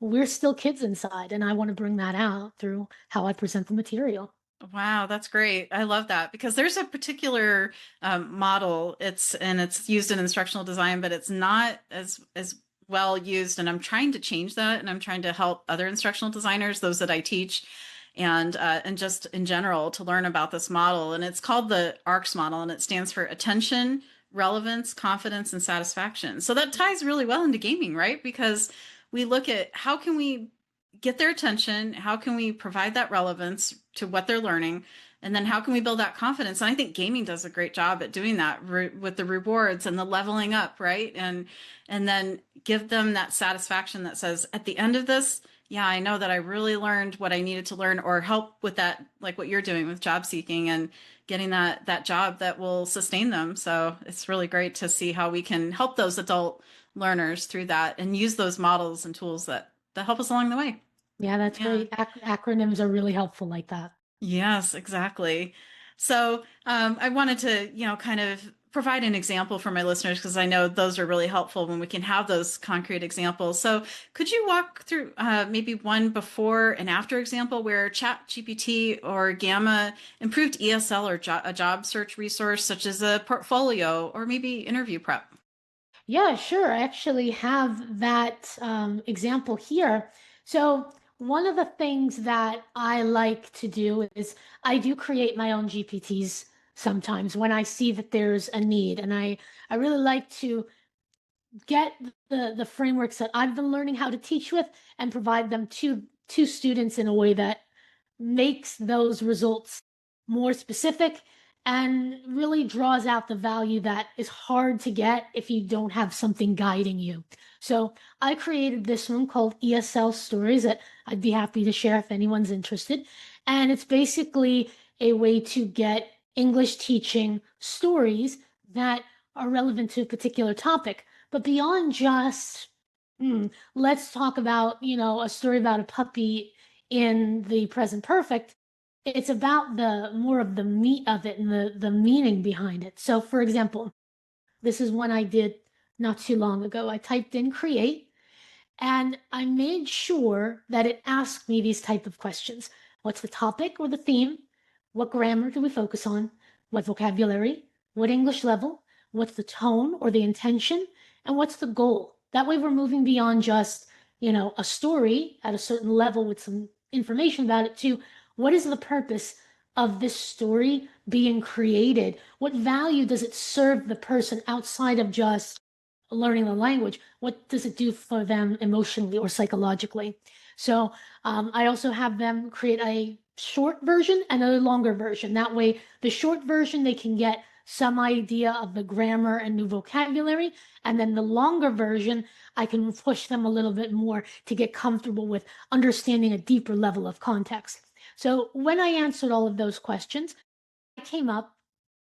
we're still kids inside, and I want to bring that out through how I present the material. Wow, that's great. I love that because there's a particular model. It's used in instructional design, but it's not as well used. And I'm trying to change that, and I'm trying to help other instructional designers, those that I teach, and just in general to learn about this model. And it's called the ARCS model, and it stands for attention, relevance, confidence, and satisfaction. So that ties really well into gaming, right? Because we look at how can we get their attention? How can we provide that relevance to what they're learning? And then how can we build that confidence? And I think gaming does a great job at doing that with the rewards and the leveling up, right? And then give them that satisfaction that says at the end of this, yeah, I know that I really learned what I needed to learn, or help with that, like what you're doing with job seeking and getting that job that will sustain them. So it's really great to see how we can help those adult learners through that and use those models and tools that help us along the way. Yeah, that's Yeah. great. Acronyms are really helpful like that. Yes, exactly. So I wanted to, kind of provide an example for my listeners because I know those are really helpful when we can have those concrete examples. So could you walk through maybe one before and after example where ChatGPT or Gamma improved ESL or a job search resource such as a portfolio or maybe interview prep? Yeah, sure. I actually have that example here. So, one of the things that I like to do is I do create my own GPTs sometimes when I see that there's a need. And I really like to get the frameworks that I've been learning how to teach with and provide them to students in a way that makes those results more specific and really draws out the value that is hard to get if you don't have something guiding you. So I created this one called ESL Stories that I'd be happy to share if anyone's interested. And it's basically a way to get English teaching stories that are relevant to a particular topic. But beyond just, let's talk about, a story about a puppy in the present perfect, it's about the more of the meat of it and the meaning behind it. So for example, this is one I did not too long ago. I typed in create and I made sure that it asked me these type of questions. What's the topic or the theme? What grammar do we focus on? What vocabulary? What English level? What's the tone or the intention? And what's the goal? That way we're moving beyond just, a story at a certain level with some information about it to what is the purpose of this story being created? What value does it serve the person outside of just learning the language? What does it do for them emotionally or psychologically? So I also have them create a short version and a longer version. That way, the short version, they can get some idea of the grammar and new vocabulary. And then the longer version, I can push them a little bit more to get comfortable with understanding a deeper level of context. So when I answered all of those questions, I came up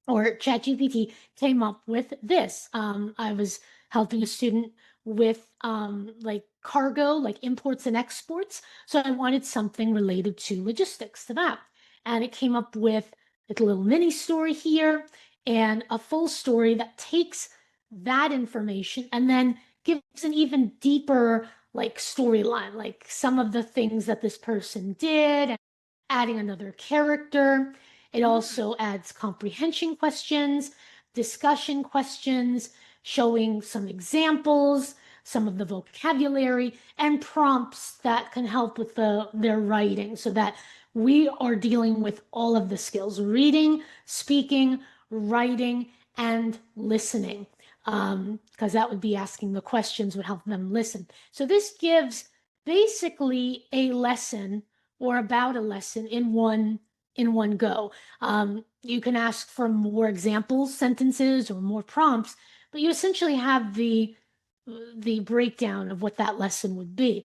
or ChatGPT came up with this. I was helping a student with like cargo, like imports and exports. So I wanted something related to logistics to that. And it came up with a little mini story here and a full story that takes that information and then gives an even deeper like storyline, like some of the things that this person did, and adding another character. It also adds comprehension questions, discussion questions, showing some examples, some of the vocabulary, and prompts that can help with their writing so that we are dealing with all of the skills: reading, speaking, writing, and listening. Because that would be asking the questions would help them listen. So this gives basically a lesson or about a lesson in one go. You can ask for more examples, sentences, or more prompts, but you essentially have the breakdown of what that lesson would be.